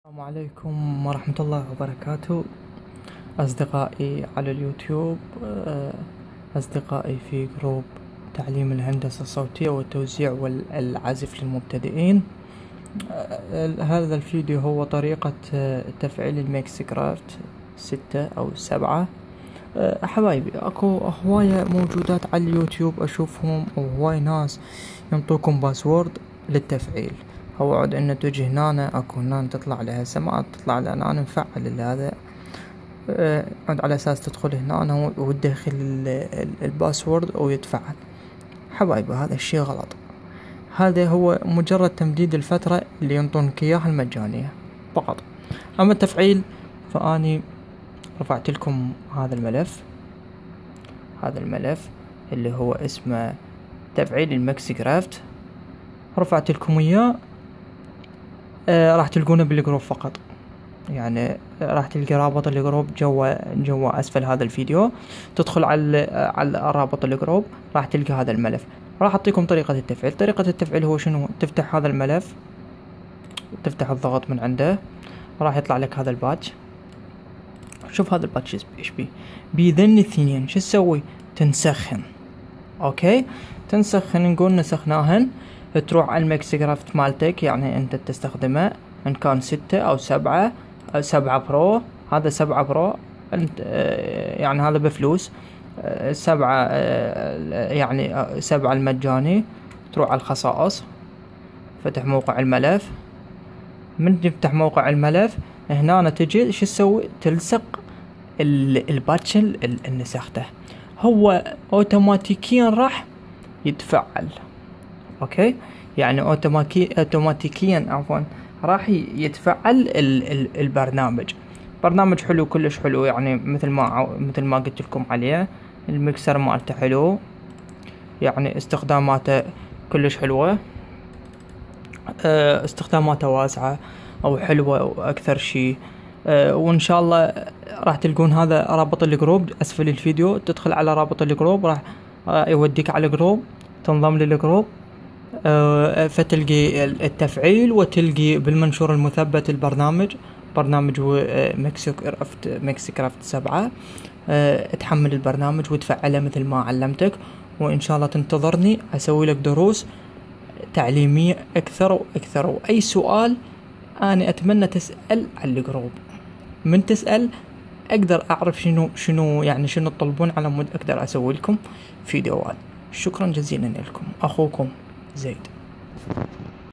السلام عليكم ورحمة الله وبركاته. أصدقائي على اليوتيوب، أصدقائي في جروب تعليم الهندسة الصوتية والتوزيع والعزف للمبتدئين. هذا الفيديو هو طريقة تفعيل الميكس كرافت 6 أو 7. حبايبي، اكو هواية موجودات على اليوتيوب اشوفهم، وهواي ناس ينطوكم باسورد للتفعيل. هو عد انه تجي هنا، اكو هنا تطلع لها سماعات، تطلع لنا نفعل هذا. عد على اساس تدخل هنا وتدخل الباسورد ويتفعل. حبايبي، هذا الشيء غلط. هذا هو مجرد تمديد الفترة اللي ينطونك اياها المجانية فقط. اما التفعيل فاني رفعت لكم هذا الملف اللي هو اسمه تفعيل الميكس كرافت. رفعت لكم اياه. راح تلقونه بالجروب فقط، يعني راح تلقى رابط الجروب جوا اسفل هذا الفيديو. تدخل على رابط الجروب، راح تلقى هذا الملف. راح اعطيكم طريقة التفعيل. طريقة التفعيل هو شنو؟ تفتح هذا الملف، تفتح الضغط من عنده، راح يطلع لك هذا الباتش. شوف هذا الباتش ايش بيه؟ بيذن اثنين. شو تسوي؟ تنسخن. اوكي، تنسخن. نقول نسخناهن، تروح على الميكس كرافت مالتك، يعني انت تستخدمه ان كان 6 او 7 أو 7 برو. هذا 7 برو، انت يعني هذا بفلوس. 7 يعني 7 المجاني. تروح على الخصائص، فتح موقع الملف. من تفتح موقع الملف هنا تجي شو تسوي؟ تلصق الباتش اللي نسخته. هو اوتوماتيكيا راح يتفعل. اوكي، يعني اوتوماتيكيا عفوا راح يتفعل البرنامج. برنامج حلو، كلش حلو، يعني مثل ما قلت لكم عليه. المكسر مالته حلو، يعني استخداماته كلش حلوة. استخداماته واسعة او حلوة واكثر شيء. وان شاء الله راح تلقون هذا رابط الجروب اسفل الفيديو. تدخل على رابط الجروب، راح يوديك على الجروب، تنضم للجروب. فتلقي التفعيل، وتلقي بالمنشور المثبت برنامج ميكس كرافت 7. تحمل البرنامج وتفعله مثل ما علمتك. وان شاء الله تنتظرني اسوي لك دروس تعليمية اكثر واكثر. واي سؤال انا اتمنى تسأل على الجروب. من تسأل اقدر اعرف شنو تطلبون، على مود اقدر اسوي لكم فيديوهات. شكرا جزيلا لكم. اخوكم زيد.